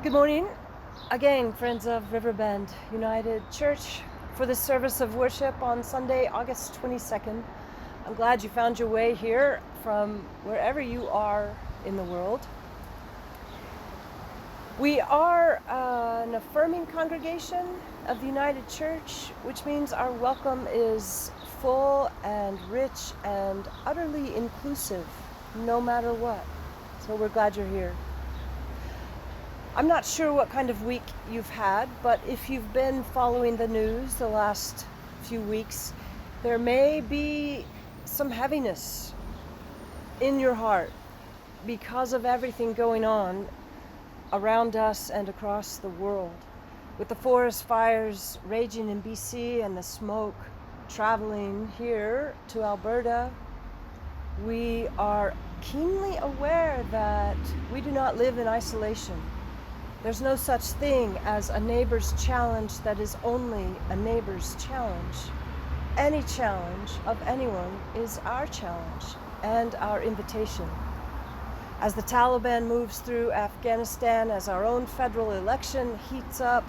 Good morning again, friends of Riverbend United Church, for the service of worship on Sunday, August 22nd. I'm glad you found your way here from wherever you are in the world. We are an affirming congregation of the United Church, which means our welcome is full and rich and utterly inclusive, no matter what. So we're glad you're here. I'm not sure what kind of week you've had, but if you've been following the news the last few weeks, there may be some heaviness in your heart because of everything going on around us and across the world. With the forest fires raging in BC and the smoke traveling here to Alberta, we are keenly aware that we do not live in isolation. There's no such thing as a neighbor's challenge that is only a neighbor's challenge. Any challenge of anyone is our challenge and our invitation. As the Taliban moves through Afghanistan, as our own federal election heats up,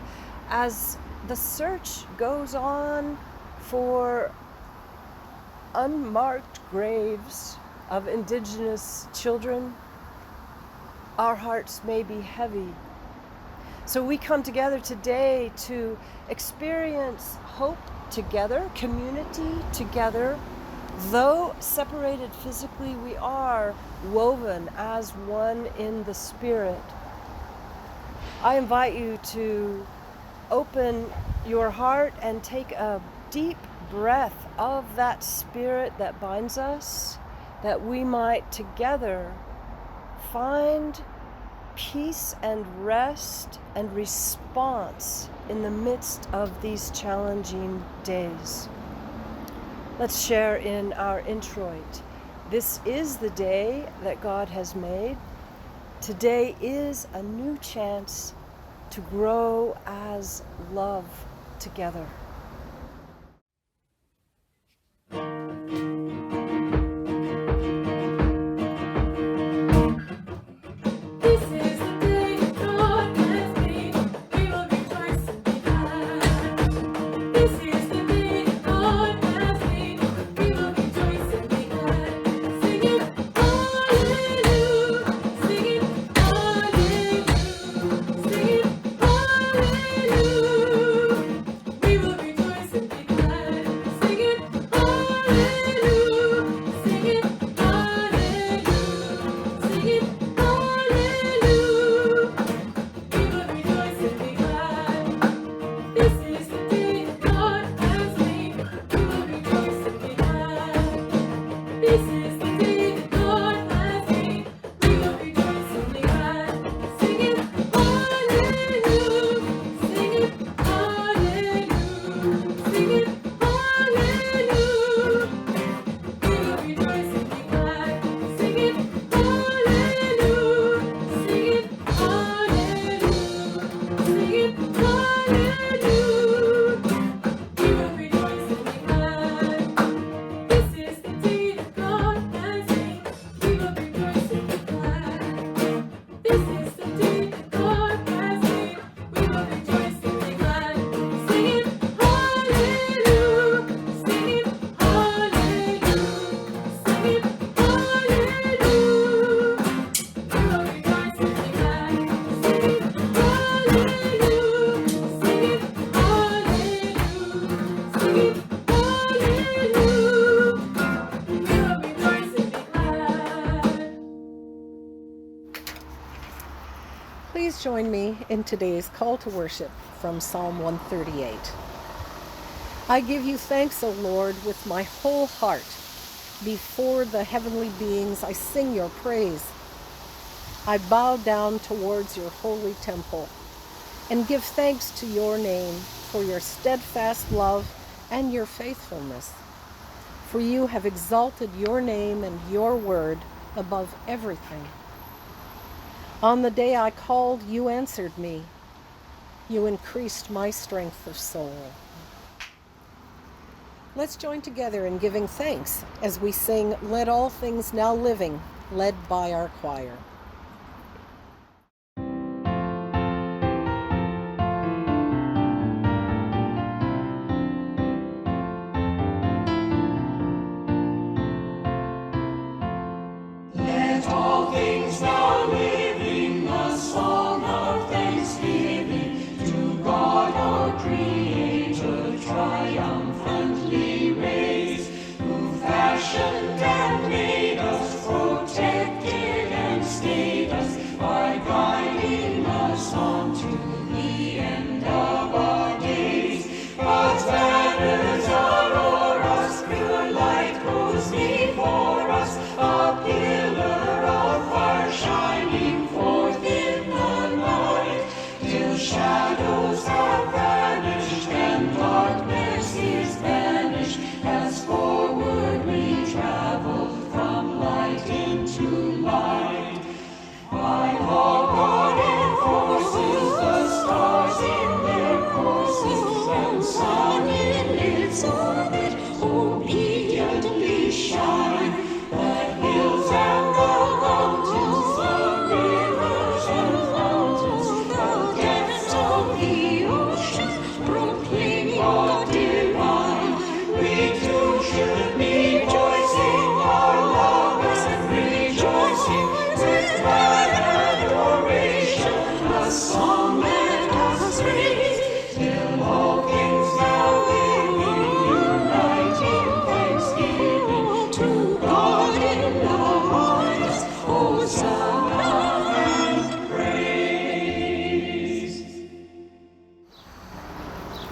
as the search goes on for unmarked graves of Indigenous children, our hearts may be heavy. So we come together today to experience hope together, community together. Though separated physically, we are woven as one in the Spirit. I invite you to open your heart and take a deep breath of that Spirit that binds us, that we might together find peace and rest and response in the midst of these challenging days. Let's share in our Introit. This is the day that God has made. Today is a new chance to grow as love together. Please join me in today's call to worship from Psalm 138. I give you thanks, O Lord, with my whole heart. Before the heavenly beings, I sing your praise. I bow down towards your holy temple and give thanks to your name for your steadfast love and your faithfulness. For you have exalted your name and your word above everything. On the day I called, you answered me. You increased my strength of soul. Let's join together in giving thanks as we sing Let All Things Now Living, led by our choir.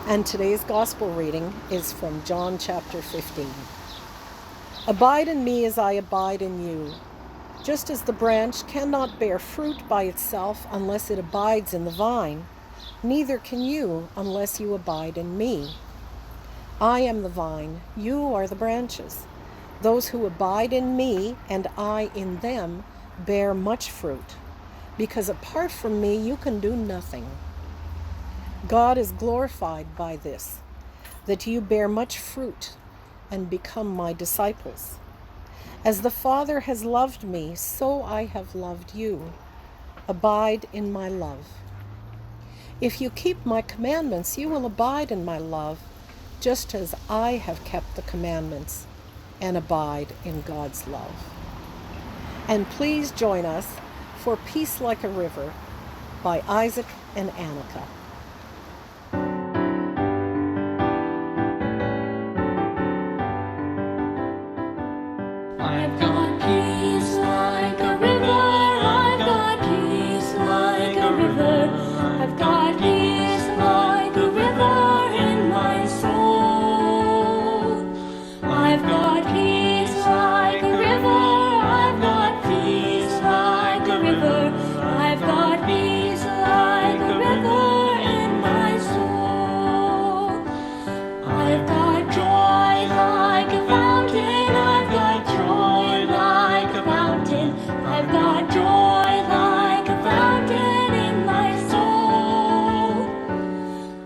And today's gospel reading is from John chapter 15. Abide in me as I abide in you. Just as the branch cannot bear fruit by itself unless it abides in the vine, neither can you unless you abide in me. I am the vine, you are the branches. Those who abide in me and I in them bear much fruit, because apart from me you can do nothing. God is glorified by this, that you bear much fruit and become my disciples. As the Father has loved me, so I have loved you. Abide in my love. If you keep my commandments, you will abide in my love, just as I have kept the commandments and abide in God's love. And please join us for Peace Like a River by Isaac and Annika. I've got peace like a river, I've got peace like a river, I've got peace like a river in my soul. I've got peace like a river, I've got peace like a river, I've got peace like a river in my soul. I've got joy like a fountain, I've got joy like a fountain, I've got joy like a fountain in my soul.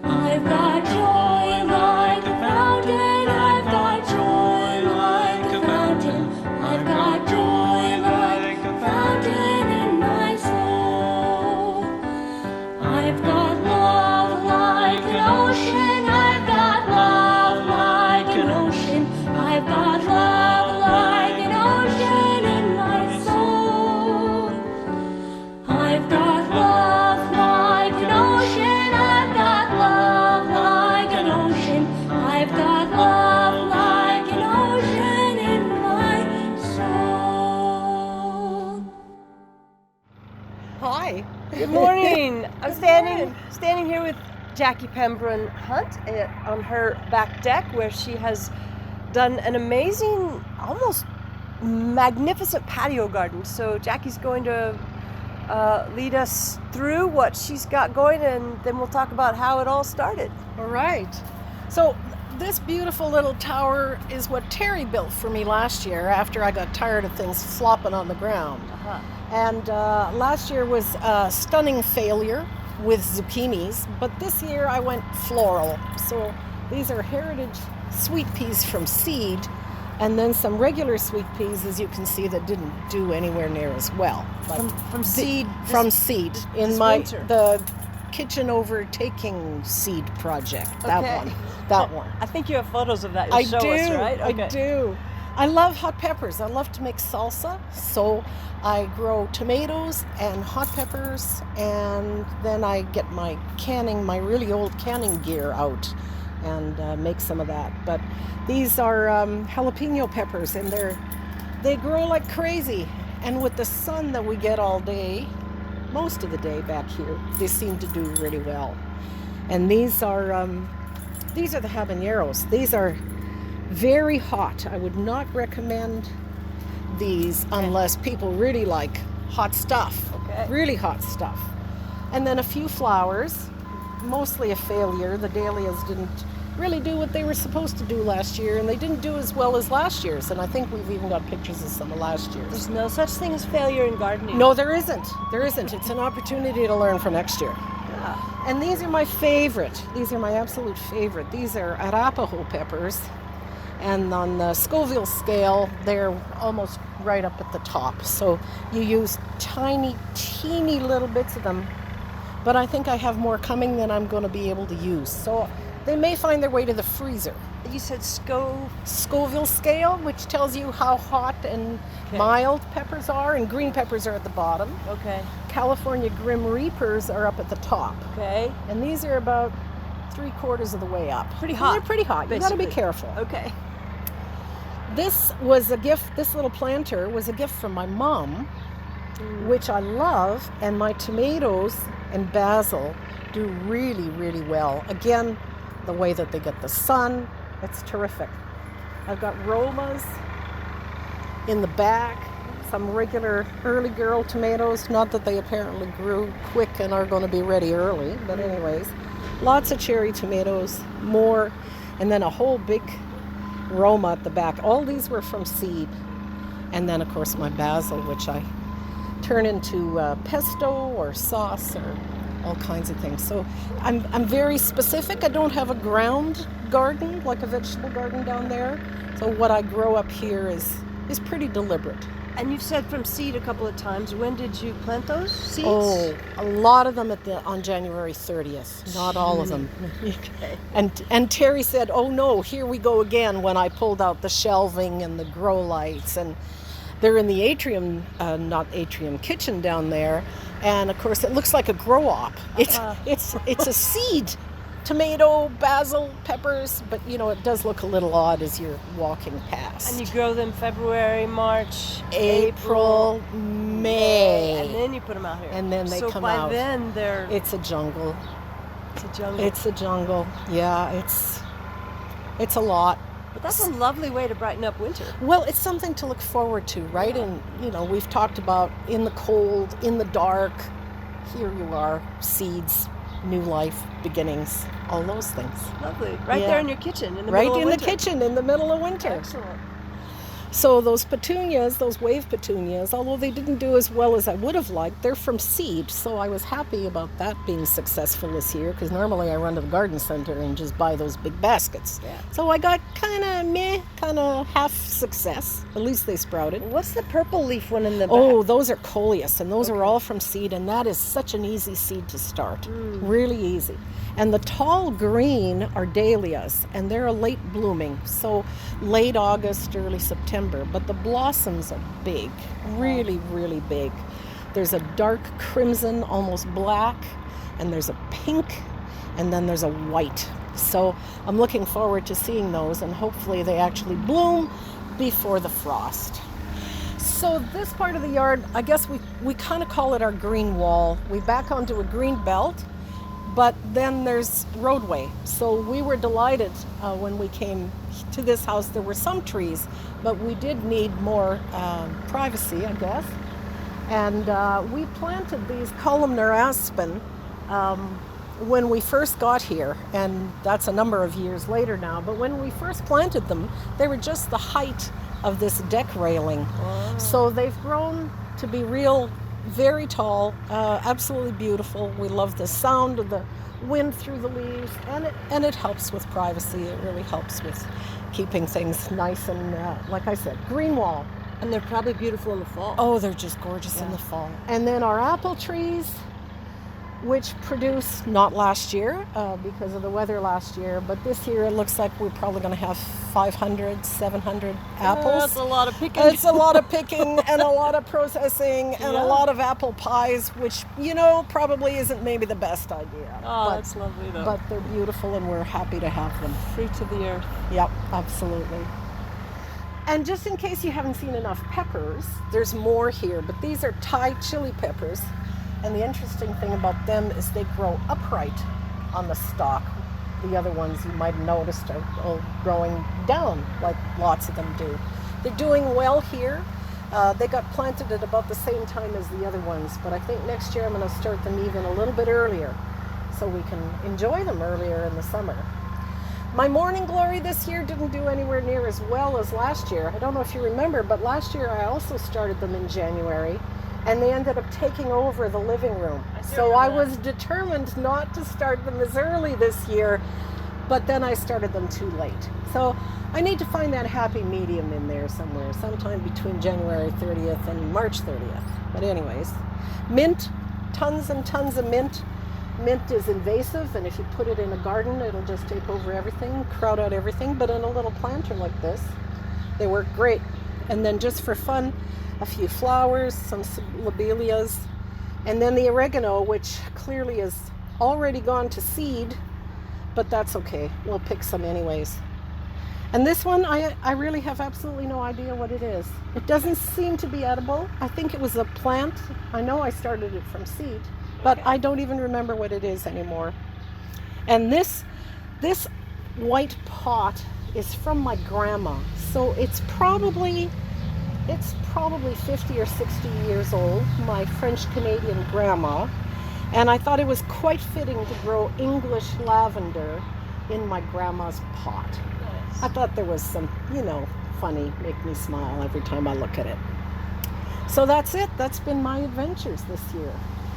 I've got joy like a fountain, I've got joy like a fountain, I've got joy like a fountain in my soul. I've got love like an ocean, I've got love like an ocean, I've got love like an ocean in my soul. I've got love like an ocean, I've got love like an ocean, I've got love like an ocean in my soul. Hi. Good morning. I'm standing here with Jackie Pembroke Hunt on her back deck, where she has done an amazing, almost magnificent patio garden. So Jackie's going to lead us through what she's got going, and then we'll talk about how it all started. All right. So this beautiful little tower is what Terry built for me last year after I got tired of things flopping on the ground. And last year was a stunning failure with zucchinis, but this year I went floral. So these are heritage sweet peas from seed, and then some regular sweet peas, as you can see, that didn't do anywhere near as well. But From seed. from seed in this my winter. the kitchen overtaking seed project. That Okay. one. I think you have photos of that. You'll I show do. us, right? I do. I love hot peppers. I love to make salsa, so I grow tomatoes and hot peppers, and then I get my really old canning gear out and make some of that. But these are jalapeno peppers, and they grow like crazy. And with the sun that we get all day, most of the day back here. They seem to do really well. And these are the habaneros. These are very hot. I would not recommend these unless people really like hot stuff. Okay. Really hot stuff. And then a few flowers, mostly a failure. The dahlias didn't really do what they were supposed to do last year, and they didn't do as well as last year's. And I think we've even got pictures of some of last year's. There's no such thing as failure in gardening. No, there isn't. There isn't. It's an opportunity to learn for next year. Yeah. And these are my favorite. These are my absolute favorite. These are Arapaho peppers. And on the Scoville scale, they're almost right up at the top. So you use tiny, teeny little bits of them. But I think I have more coming than I'm going to be able to use. So they may find their way to the freezer. You said Scoville scale, which tells you how hot and mild peppers are, and green peppers are at the bottom. Okay. California Grim Reapers are up at the top. Okay. And these are about 3/4 of the way up. Pretty And hot. they're pretty hot. You got to be basically. careful. Okay. This was a gift, this little planter was a gift from my mom, which I love, and my tomatoes and basil do really, really well. Again, the way that they get the sun, it's terrific. I've got Romas in the back, some regular early girl tomatoes, not that they apparently grew quick and are going to be ready early, but anyways, lots of cherry tomatoes, more, and then a whole big Roma at the back. All these were from seed. And then, of course, my basil, which I turn into pesto or sauce or all kinds of things. So I'm very specific. I don't have a ground garden, like a vegetable garden down there. So what I grow up here is pretty deliberate. And you've said from seed a couple of times. When did you plant those seeds? Oh, a lot of them on January 30th. Not all of them. Okay. And Terry said, "Oh no, here we go again," when I pulled out the shelving and the grow lights, and they're in the atrium, kitchen down there, and of course it looks like a grow op. It's a seed. Tomato, basil, peppers, but it does look a little odd as you're walking past. And you grow them February, March, April, May. And then you put them out here. And then they come out. So out. by then they're... It's a jungle. It's a jungle. It's a jungle. Yeah, it's a lot. But that's a lovely way to brighten up winter. Well, it's something to look forward to, right? Yeah. And, we've talked about in the cold, in the dark. Here you are, seeds, new life, beginnings, all those things. Lovely. Right Yeah. there in your kitchen in the Right middle of in the winter. kitchen in the middle of winter. Excellent. So those petunias, those wave petunias, although they didn't do as well as I would have liked, they're from seed. So I was happy about that being successful this year, because normally I run to the garden center and just buy those big baskets. Yeah. So I got kind of half success. At least they sprouted. What's the purple leaf one in the back? Oh, those are coleus, and those are Okay. all from seed, and that is such an easy seed to start. Really easy. And the tall green are dahlias, and they're a late blooming, so late August, early September. But the blossoms are big, really, really big. There's a dark crimson, almost black, and there's a pink, and then there's a white. So I'm looking forward to seeing those, and hopefully they actually bloom before the frost. So this part of the yard, I guess we kind of call it our green wall. We back onto a green belt, but then there's roadway. So we were delighted when we came to this house. There were some trees, but we did need more privacy, I guess. And we planted these columnar aspen when we first got here, and that's a number of years later now. But when we first planted them, they were just the height of this deck railing. Wow. So they've grown to be very tall, absolutely beautiful. We love the sound of the wind through the leaves, and it helps with privacy. It really helps with keeping things nice and, like I said, green wall. And they're probably beautiful in the fall. Oh, they're just gorgeous in the fall. And then our apple trees, which produced not last year because of the weather last year, but this year it looks like we're probably going to have 500, 700 apples. That's a lot of picking. It's a lot of picking and a lot of processing and Yeah. a lot of apple pies, which, probably isn't maybe the best idea. Oh, but, that's lovely though. but they're beautiful and we're happy to have them. Fruit of the earth. Yep, absolutely. And just in case you haven't seen enough peppers, there's more here, but these are Thai chili peppers. And the interesting thing about them is they grow upright on the stalk. The other ones you might have noticed are all growing down like lots of them do. They're doing well here. They got planted at about the same time as the other ones, but I think next year I'm going to start them even a little bit earlier so we can enjoy them earlier in the summer. My morning glory this year didn't do anywhere near as well as last year. I don't know if you remember, but last year I also started them in January, and they ended up taking over the living room. So I was determined not to start them as early this year, but then I started them too late. So I need to find that happy medium in there somewhere, sometime between January 30th and March 30th. But anyways, mint, tons and tons of mint. Mint is invasive, and if you put it in a garden, it'll just take over everything, crowd out everything. But in a little planter like this, they work great. And then just for fun, a few flowers, some lobelias, and then the oregano, which clearly is already gone to seed, but that's okay. We'll pick some anyways. And this one, I really have absolutely no idea what it is. It doesn't seem to be edible. I think it was a plant. I know I started it from seed, but I don't even remember what it is anymore. And this white pot is from my grandma. So it's probably 50 or 60 years old, my French-Canadian grandma. And I thought it was quite fitting to grow English lavender in my grandma's pot. Nice. I thought there was some, funny, make me smile every time I look at it. So that's it. That's been my adventures this year.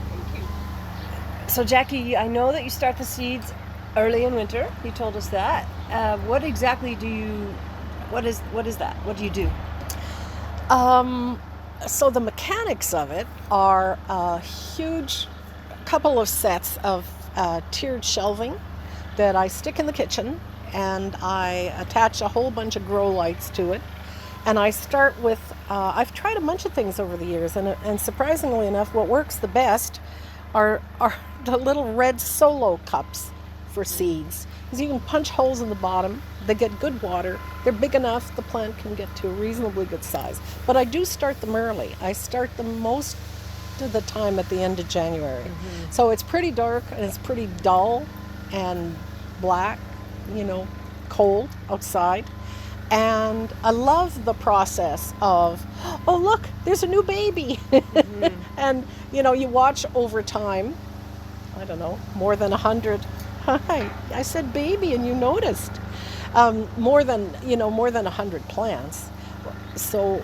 Thank you. So Jackie, I know that you start the seeds early in winter. You told us that. What exactly what is that? What do you do? So the mechanics of it are a huge couple of sets of tiered shelving that I stick in the kitchen, and I attach a whole bunch of grow lights to it. And I start with, I've tried a bunch of things over the years, and surprisingly enough, what works the best are the little red solo cups for seeds. Because you can punch holes in the bottom, they get good water, they're big enough, the plant can get to a reasonably good size. But I do start them early. I start them most of the time at the end of January. Mm-hmm. So it's pretty dark and it's pretty dull and black, cold outside. And I love the process of, oh look, there's a new baby. Mm-hmm. And you watch over time, I don't know, more than 100. Hi, I said baby and you noticed. More than 100 plants. So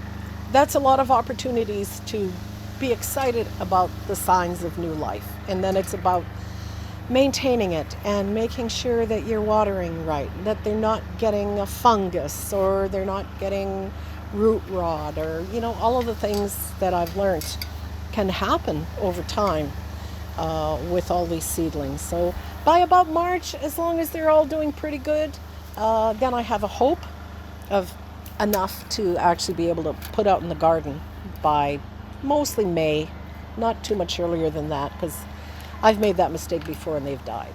that's a lot of opportunities to be excited about the signs of new life. And then it's about maintaining it and making sure that you're watering right, that they're not getting a fungus or they're not getting root rot or, all of the things that I've learned can happen over time with all these seedlings. So by about March, as long as they're all doing pretty good, then I have a hope of enough to actually be able to put out in the garden by mostly May, not too much earlier than that, because I've made that mistake before and they've died.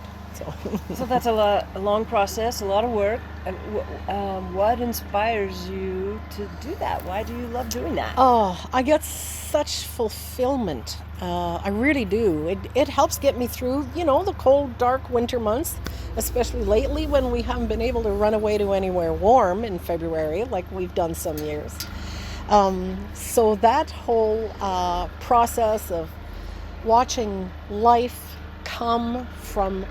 So that's a long process, a lot of work. What inspires you to do that? Why do you love doing that? Oh, I get such fulfillment. I really do. It helps get me through, the cold, dark winter months, especially lately when we haven't been able to run away to anywhere warm in February like we've done some years. So that whole process of watching life come from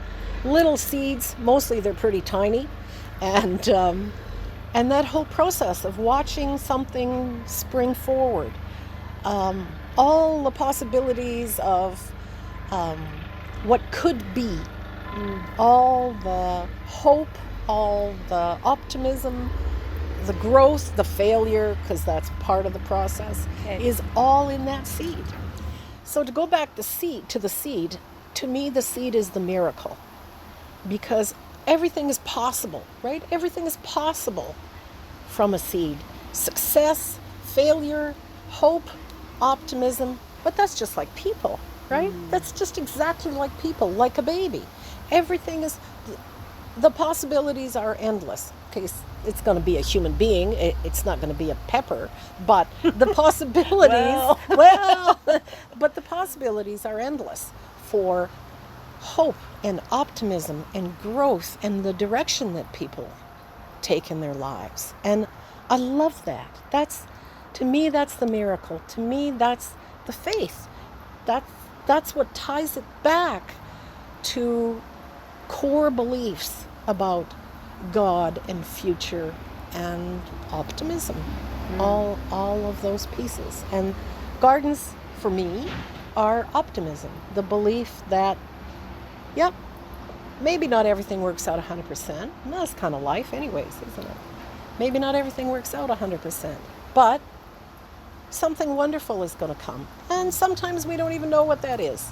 little seeds, mostly they're pretty tiny, and that whole process of watching something spring forward, all the possibilities of what could be, all the hope, all the optimism, the growth, the failure, because that's part of the process, is all in that seed. So to go back to the seed, to me the seed is the miracle, because everything is possible, right? Everything is possible from a seed. Success, failure, hope, optimism, but that's just like people, right? That's just exactly like people, like a baby. Everything is, the possibilities are endless. Okay, it's going to be a human being. It's not going to be a pepper, but the possibilities, but the possibilities are endless for hope and optimism and growth and the direction that people take in their lives. And I love that. To me, that's the miracle. To me, that's the faith. That's what ties it back to core beliefs about God and future and optimism. All of those pieces. And gardens, for me, are optimism. The belief that, yep, maybe not everything works out 100%. And that's kind of life anyways, isn't it? Maybe not everything works out 100%. But something wonderful is going to come. And sometimes we don't even know what that is.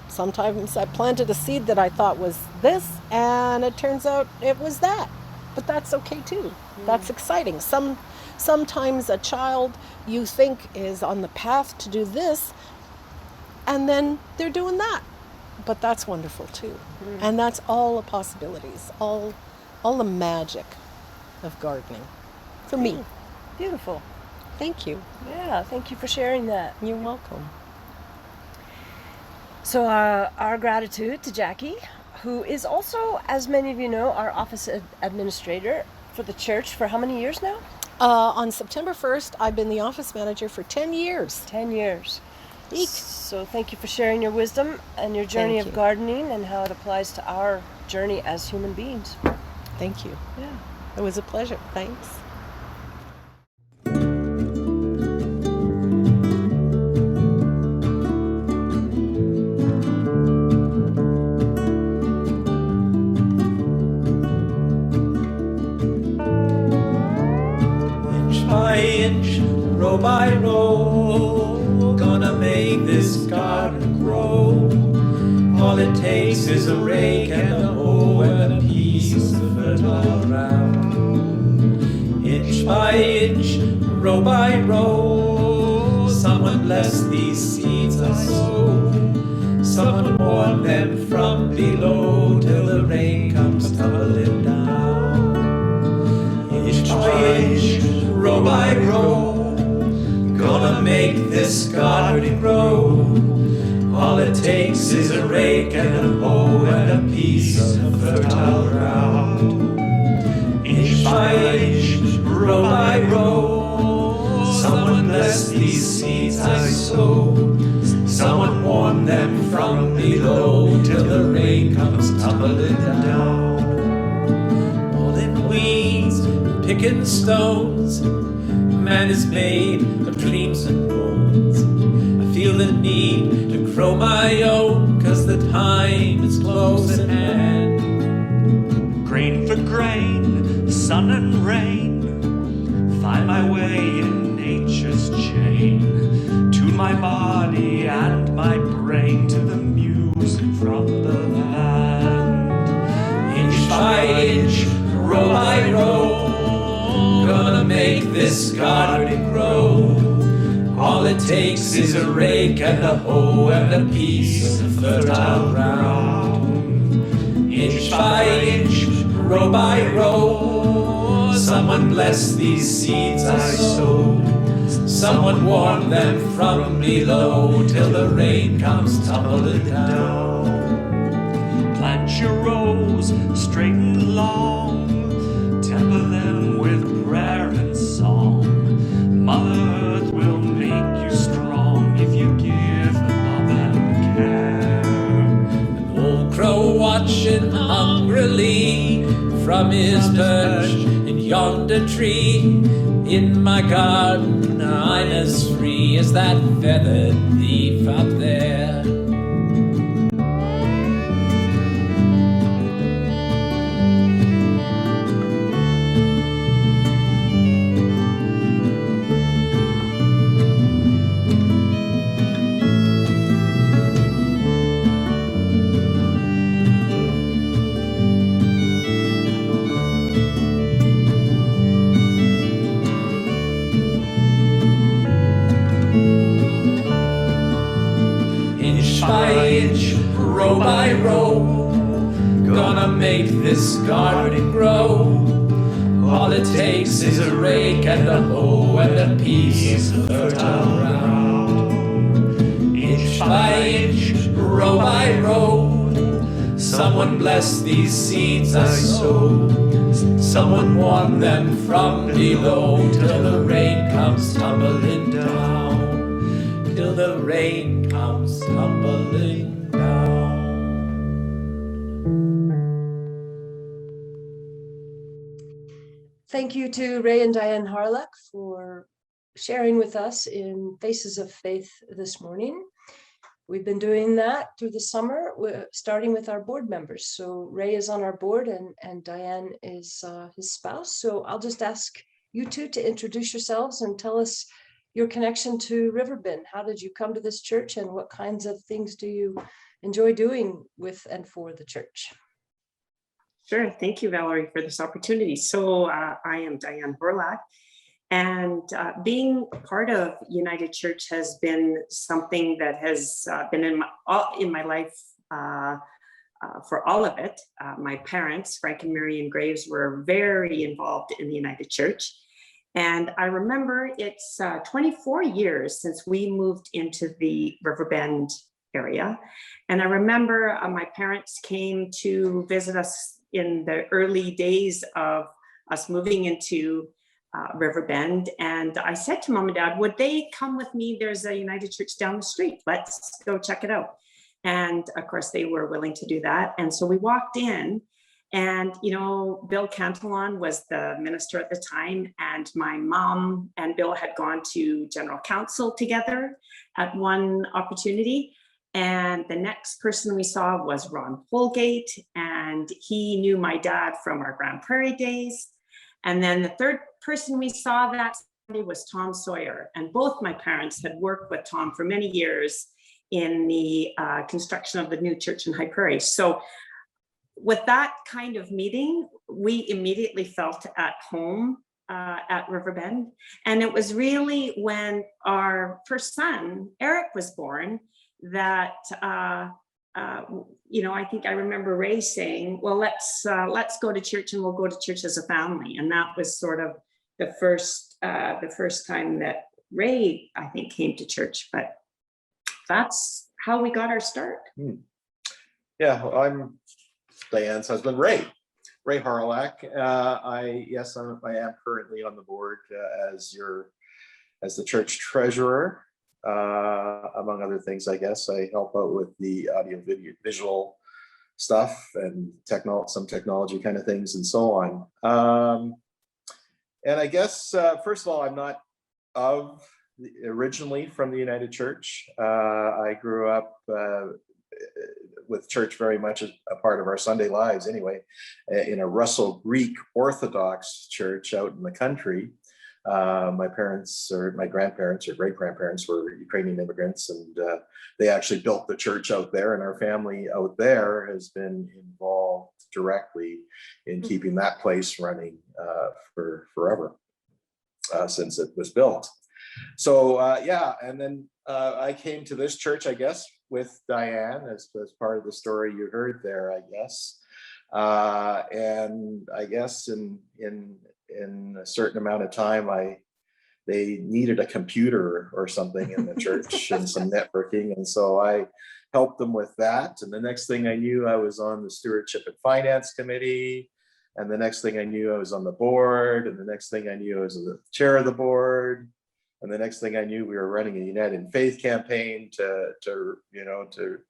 Sometimes I planted a seed that I thought was this, and it turns out it was that. But that's okay too. That's exciting. Sometimes a child you think is on the path to do this, and then they're doing that. But that's wonderful too. And that's all the possibilities, all the magic of gardening for me. Beautiful. Thank you. Yeah, thank you for sharing that. You're welcome. So our gratitude to Jackie, who is also, as many of you know, our office administrator for the church for how many years now? On September 1st, I've been the office manager for 10 years. 10 years. Eek. So thank you for sharing your wisdom and your journey Thank of you. gardening and how it applies to our journey as human beings. Thank you. Yeah. It was a pleasure. Thanks. Inch, row by row, gonna make this garden grow. All it takes is a rake and a hoe and a piece of fertile ground. Inch by inch, row by row, someone bless these seeds I sow. Someone warm them from below till the rain comes tumbling down. Inch by inch, row by row, gonna make this garden grow. All it takes is a rake and a hoe and a piece of fertile ground. Inch by inch, row by row, someone bless these seeds I sow. Someone warm them from below till the rain comes tumbling down. Pulling weeds, picking stones, man is made of dreams and bones. I feel the need to grow my own, 'cause the time is close at hand. Grain for grain, sun and rain, find my way in nature's chain. Tune my body and my brain to the music from the land. Inch by inch, row by row, gonna make this garden grow. All it takes is a rake and a hoe and a piece of fertile ground. Inch by inch, row by row, someone bless these seeds I sow. Someone warm them from below till the rain comes tumbling down. Plant your rows straight and long, temper them with prayer and song. Mother Earth will make you strong if you give love and care. An old crow watching hungrily from his perch in yonder tree. In my garden I'm as free as that feathered thief up there. Inch by inch, row by row, gonna make this garden grow. All it takes is a rake and a hoe and a piece of fertile ground. Inch by inch, row by row, someone bless these seeds I sow. Someone warm them from below till the rain comes tumbling down. Till the rain comes tumbling down. Thank you to Ray and Diane Harlech for sharing with us in Faces of Faith this morning. We've been doing that through the summer, starting with our board members. So Ray is on our board and Diane is his spouse. So I'll just ask you two to introduce yourselves and tell us your connection to Riverbend. How did you come to this church and what kinds of things do you enjoy doing with and for the church? Sure. Thank you, Valerie, for this opportunity. So I am Diane Horlak, and being part of United Church has been something that has been in my life for all of it. My parents, Frank and Marion Graves, were very involved in the United Church. And I remember it's 24 years since we moved into the Riverbend area. And I remember my parents came to visit us in the early days of us moving into Riverbend. And I said to Mom and Dad, would they come with me? There's a United Church down the street. Let's go check it out. And of course, they were willing to do that. And so we walked in and, you know, Bill Cantillon was the minister at the time. And my mom and Bill had gone to general council together at one opportunity. And the next person we saw was Ron Holgate, and he knew my dad from our Grand Prairie days. And then the third person we saw that Sunday was Tom Sawyer. And both my parents had worked with Tom for many years in the construction of the new church in High Prairie. So with that kind of meeting, we immediately felt at home at Riverbend. And it was really when our first son, Eric, was born that, you know, I think I remember Ray saying, well, let's go to church and we'll go to church as a family. And that was sort of the first time that Ray, I think, came to church, but that's how we got our start. Yeah, well, I'm Diane's husband, Ray Harlach. I am currently on the board as the church treasurer. Among other things, I guess I help out with the audio visual stuff and some technology kind of things and so on. And I guess, first of all, I'm not originally from the United Church. I grew up with church very much as a part of our Sunday lives anyway, in a Russell Greek Orthodox church out in the country. My parents or my grandparents or great grandparents were Ukrainian immigrants, and they actually built the church out there, and our family out there has been involved directly in keeping that place running for forever since it was built. So yeah, and then I came to this church, I guess, with Diane as part of the story you heard there, I guess. And I guess in a certain amount of time, they needed a computer or something in the church and some networking. And so I helped them with that. And the next thing I knew, I was on the Stewardship and Finance Committee. And the next thing I knew, I was on the board. And the next thing I knew, I was the chair of the board. And the next thing I knew, we were running a United Faith campaign to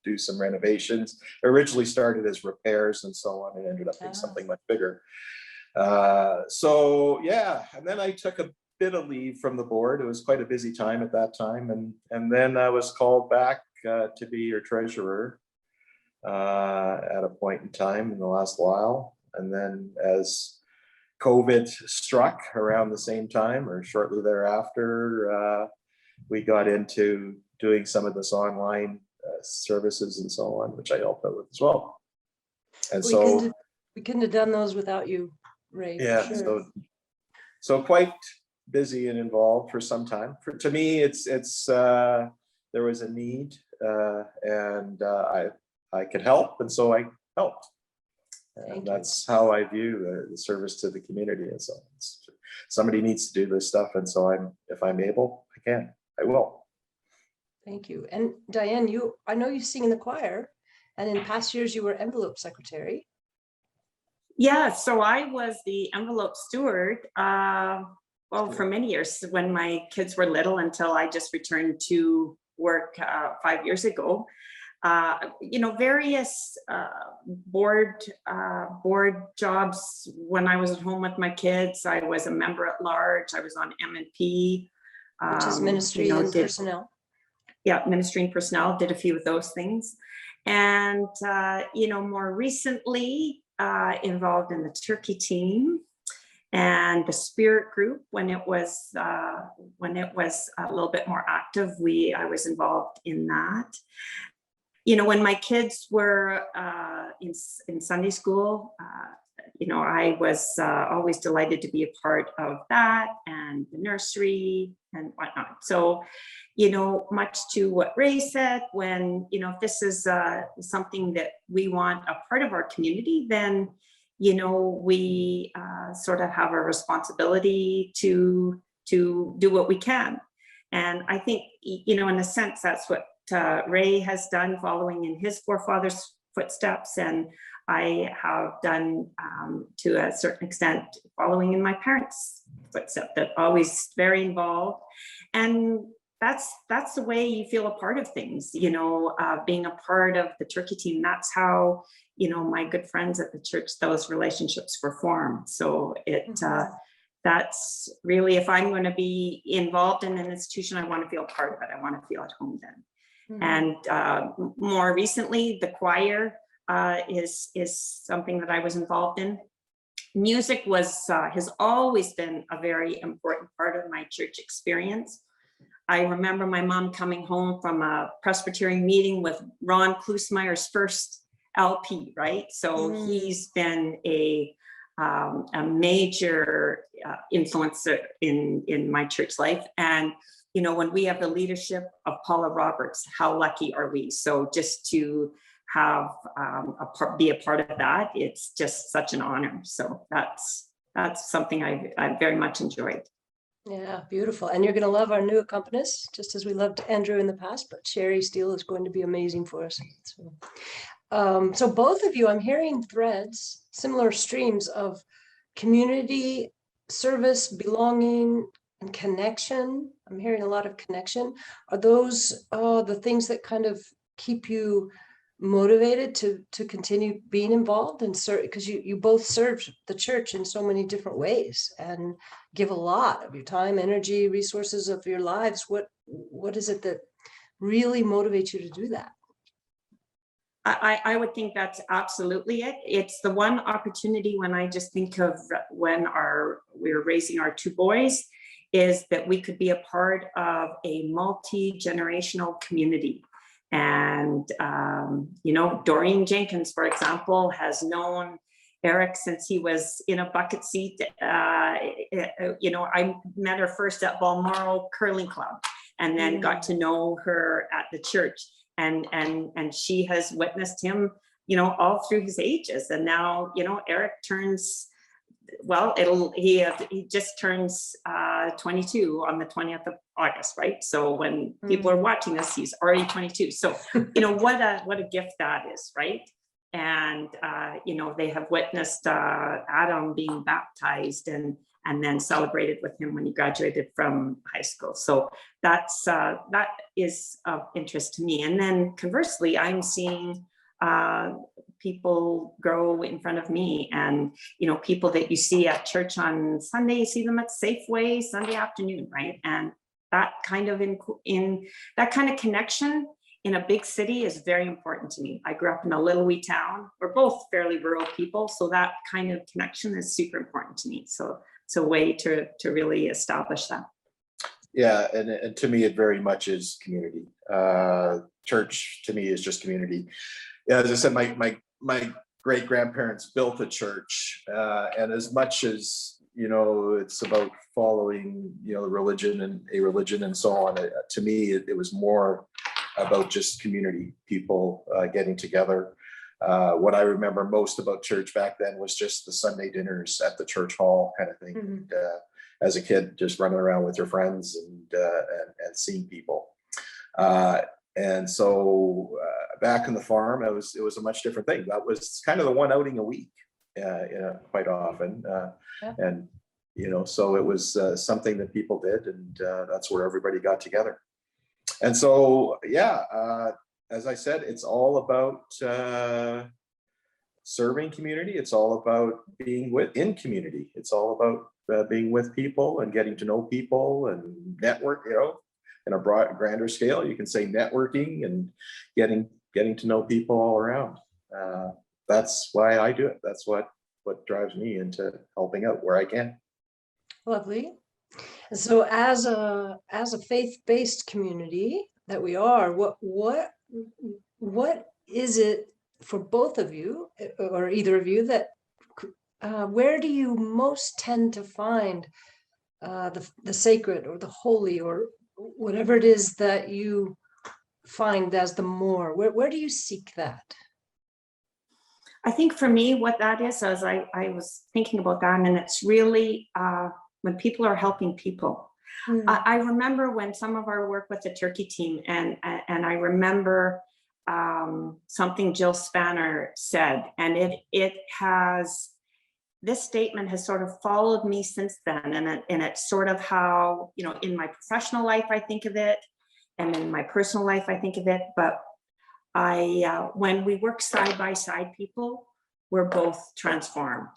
do some renovations. It originally started as repairs and so on, and ended up being something much bigger. So yeah, and then I took a bit of leave from the board. It was quite a busy time at that time, and then I was called back to be your treasurer at a point in time in the last while. And then as COVID struck around the same time or shortly thereafter, we got into doing some of this online services and so on, which I helped out with as well. And we couldn't have done those without you, Ray. Yeah, sure. so quite busy and involved for some time. To me, it's there was a need, and I could help, and so I helped. Thank And you. that's how I view the service to the community. And so somebody needs to do this stuff. And so if I'm able, I will. Thank you. And Diane, I know you sing in the choir, and in past years you were envelope secretary. Yeah, so I was the envelope steward, well, for many years when my kids were little, until I just returned to work 5 years ago. Various board jobs when I was at home with my kids. I was a member at large. I was on M&P. Which is ministry and personnel. Yeah, ministry and personnel, did a few of those things. And, more recently involved in the turkey team and the spirit group when it was a little bit more active. I was involved in that. When my kids were in Sunday school, I was always delighted to be a part of that and the nursery and whatnot. So, much to what Ray said, when, if this is something that we want a part of our community, then, we sort of have a responsibility to do what we can. And I think, in a sense, that's what Ray has done, following in his forefathers' footsteps, and I have done to a certain extent, following in my parents' footsteps, that always very involved. And that's the way you feel a part of things, being a part of the turkey team. That's how, my good friends at the church, those relationships were formed. So that's really, if I'm going to be involved in an institution, I want to feel part of it. I want to feel at home then. And more recently, the choir is something that I was involved in. Music has always been a very important part of my church experience. I remember my mom coming home from a Presbyterian meeting with Ron Klusmeyer's first LP, right? So he's been a major influencer in my church life. And when we have the leadership of Paula Roberts, how lucky are we? So just to have be a part of that, it's just such an honor. So that's something I very much enjoyed. Yeah, beautiful. And you're going to love our new accompanist, just as we loved Andrew in the past, but Sherry Steele is going to be amazing for us. So both of you, I'm hearing threads, similar streams of community, service, belonging, and connection. I'm hearing a lot of connection. Are those the things that kind of keep you motivated to continue being involved and serve? Because you both serve the church in so many different ways and give a lot of your time, energy, resources of your lives. What is it that really motivates you to do that? I would think that's absolutely it. It's the one opportunity when I just think of when we were raising our two boys, is that we could be a part of a multi-generational community. And, Doreen Jenkins, for example, has known Eric since he was in a bucket seat. I met her first at Balmoral Curling Club, and then got to know her at the church. And she has witnessed him, all through his ages. And now, Eric turns, he just turns 22 on the 20th of August, right? So when people are watching this, he's already 22. So, what a gift that is, right? And, they have witnessed Adam being baptized and then celebrated with him when he graduated from high school. So that is of interest to me. And then conversely, I'm seeing people grow in front of me, and people that you see at church on Sunday, you see them at Safeway Sunday afternoon, right? And that kind of that kind of connection in a big city is very important to me. I grew up in a little wee town. We're both fairly rural people, so that kind of connection is super important to me. So it's a way to really establish that. Yeah, and to me, it very much is community. Church to me is just community. Yeah, as I said, my great grandparents built a church, and as much as it's about following religion and a religion and so on. To me, it was more about just community, people getting together. What I remember most about church back then was just the Sunday dinners at the church hall kind of thing. And, as a kid, just running around with your friends and seeing people. And so back in the farm, it was a much different thing. That was kind of the one outing a week, quite often. And, so it was something that people did, and that's where everybody got together. And so, as I said, it's all about serving community. It's all about being in community. It's all about being with people and getting to know people and network, in a grander scale. You can say networking and getting to know people all around. That's why I do it. That's what drives me into helping out where I can. Lovely. So as a faith-based community that we are, what is it for both of you or either of you that where do you most tend to find the sacred or the holy or whatever it is that you find as the more? Where do you seek that? I think for me, what that is, as I was thinking about that, and it's really when people are helping people. I remember when some of our work with the Turkey team, and I remember something Jill Spanner said, and this statement has sort of followed me since then, and it's sort of how, in my professional life I think of it, and in my personal life I think of it, but when we work side by side, people, we're both transformed.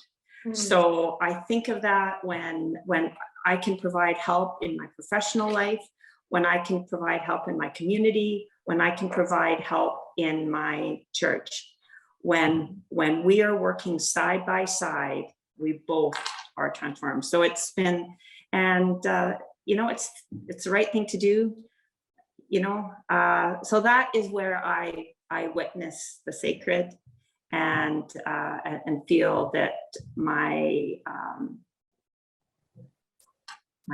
So I think of that when I can provide help in my professional life, when I can provide help in my community, when I can provide help in my church. When we are working side by side, we both are transformed. So it's been, and it's the right thing to do, so that is where I witness the sacred and feel that my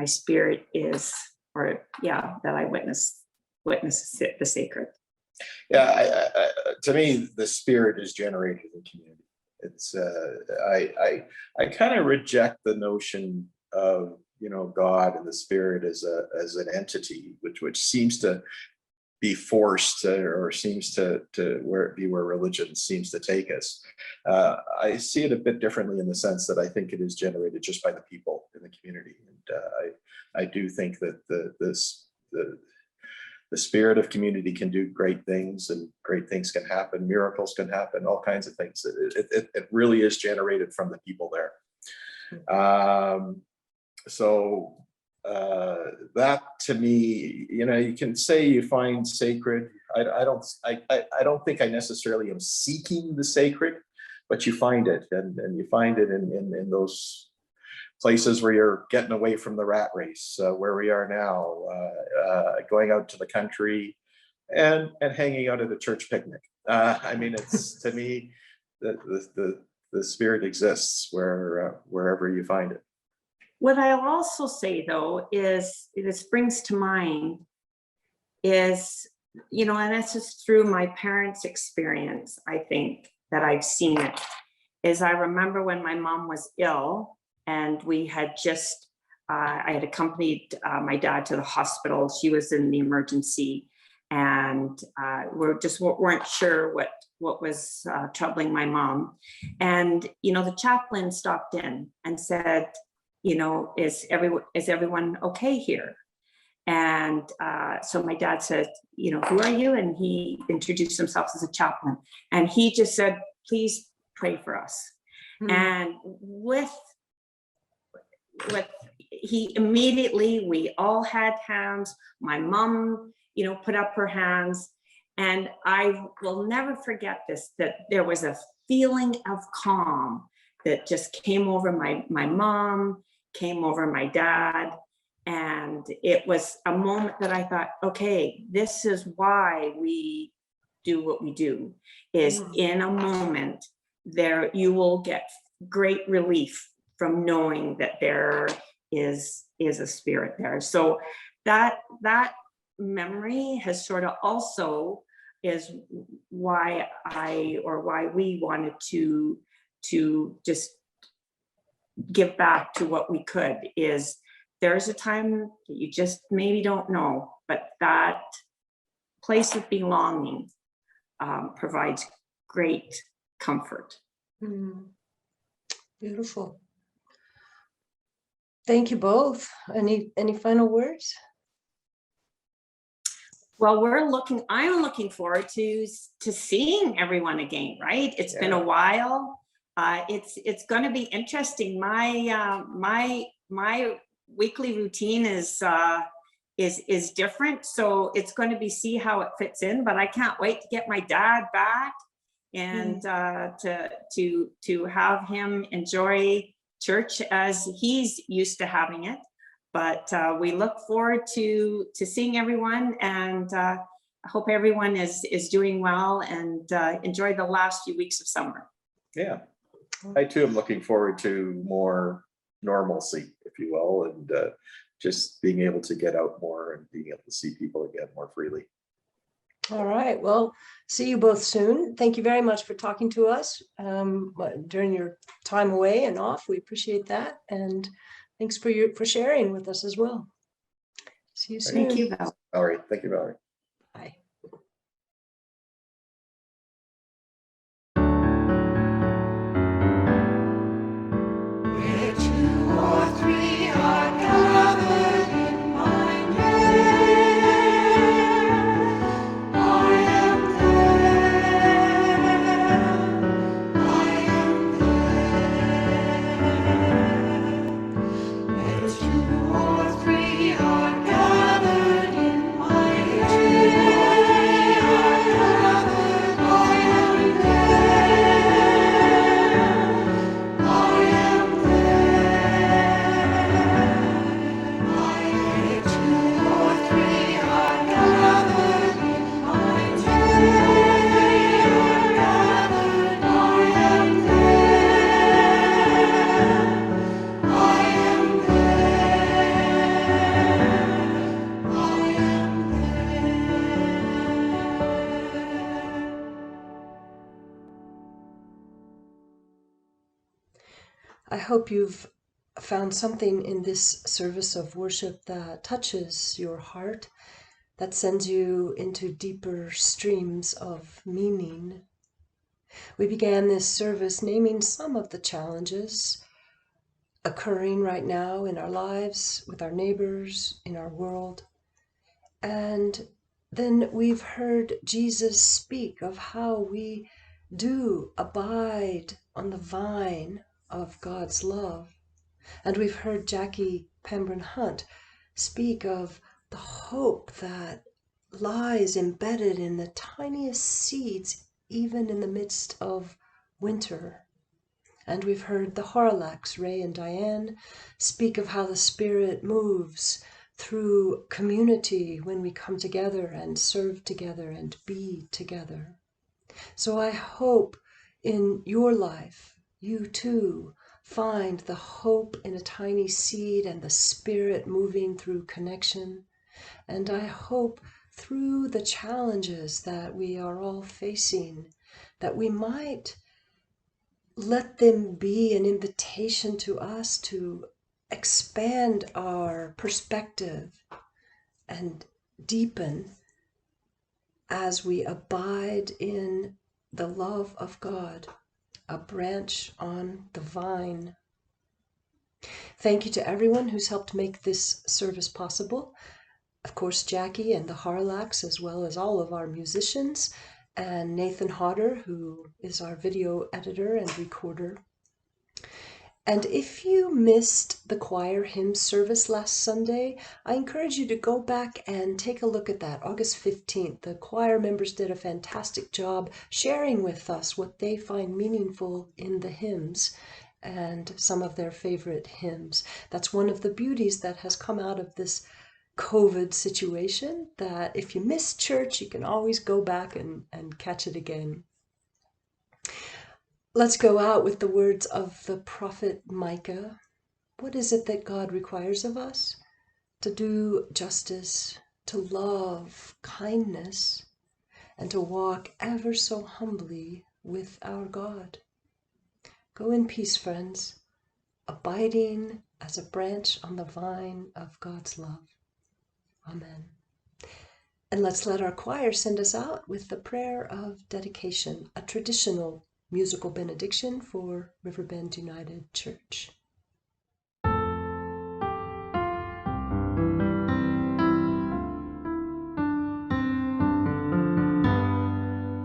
spirit is, that I witness the sacred. Yeah, to me, the spirit is generated in community. It's I kind of reject the notion of God and the spirit as an entity, which seems to be forced or seems to where religion seems to take us. I see it a bit differently in the sense that I think it is generated just by the people in the community, and I do think that the spirit of community can do great things, and great things can happen. Miracles can happen, all kinds of things. It really is generated from the people there. So that to me, you can say you find sacred. I don't think I necessarily am seeking the sacred, but you find it, and you find it in those places where you're getting away from the rat race, where we are now, going out to the country and hanging out at a church picnic. It's to me, the spirit exists wherever you find it. What I'll also say, though, is this brings to mind is, and that's just through my parents' experience, I think, that I've seen it, is I remember when my mom was ill, and we had just, I had accompanied my dad to the hospital. She was in the emergency, and weren't sure what was troubling my mom. And, the chaplain stopped in and said, is everyone okay here? And so my dad said, who are you? And he introduced himself as a chaplain. And he just said, please pray for us. And with he immediately, we all had hands. My mom, put up her hands. And I will never forget this, that there was a feeling of calm that just came over my mom, came over my dad. And it was a moment that I thought, okay, this is why we do what we do, is in a moment there you will get great relief from knowing that there is a spirit there. So that memory has sort of also is why we wanted to just give back to what we could. Is there's a time that you just maybe don't know, but that place of belonging provides great comfort. Beautiful. Thank you both. Any final words? Well, I'm looking forward to seeing everyone again, right? It's been a while. It's going to be interesting. My weekly routine is different, so it's going to be see how it fits in. But I can't wait to get my dad back and to have him enjoy church as he's used to having it. But we look forward to seeing everyone, and I hope everyone is doing well and enjoy the last few weeks of summer. Yeah, I too am looking forward to more normalcy, if you will, and just being able to get out more and being able to see people again more freely. All right. Well, see you both soon. Thank you very much for talking to us during your time away and off. We appreciate that. And thanks for sharing with us as well. See you soon. Thank you, Valerie. Thank you, Valerie. Bye. Where two or three are gathered in my name, I am there. I am there. Where two or three are gathered in my name, I am there. I am where two or three are gathered in my name, I am there. I am I hope you've found something in this service of worship that touches your heart, that sends you into deeper streams of meaning. We began this service naming some of the challenges occurring right now in our lives, with our neighbors, in our world. And then we've heard Jesus speak of how we do abide on the vine of God's love. And we've heard Jackie Pembroke Hunt speak of the hope that lies embedded in the tiniest seeds, even in the midst of winter. And we've heard the Harlachs, Ray and Diane, speak of how the Spirit moves through community when we come together and serve together and be together. So I hope in your life, you too find the hope in a tiny seed and the Spirit moving through connection. And I hope through the challenges that we are all facing, that we might let them be an invitation to us to expand our perspective and deepen as we abide in the love of God, a branch on the vine. Thank you to everyone who's helped make this service possible. Of course, Jackie and the Harlachs, as well as all of our musicians, and Nathan Hodder, who is our video editor and recorder. And if you missed the choir hymn service last Sunday, I encourage you to go back and take a look at that, August 15th. The choir members did a fantastic job sharing with us what they find meaningful in the hymns and some of their favorite hymns. That's one of the beauties that has come out of this COVID situation, that if you miss church, you can always go back and catch it again. Let's go out with the words of the prophet Micah. What is it that God requires of us? To do justice, to love kindness, and to walk ever so humbly with our God. Go in peace, friends, abiding as a branch on the vine of God's love. Amen. And let's let our choir send us out with the prayer of dedication, a traditional musical benediction for Riverbend United Church.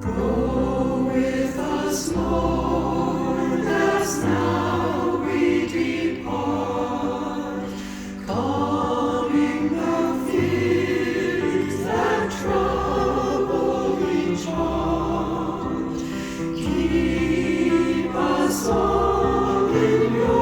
Go with us, Lord, as now we depart, calming the fears that trouble each heart. Keep us all in your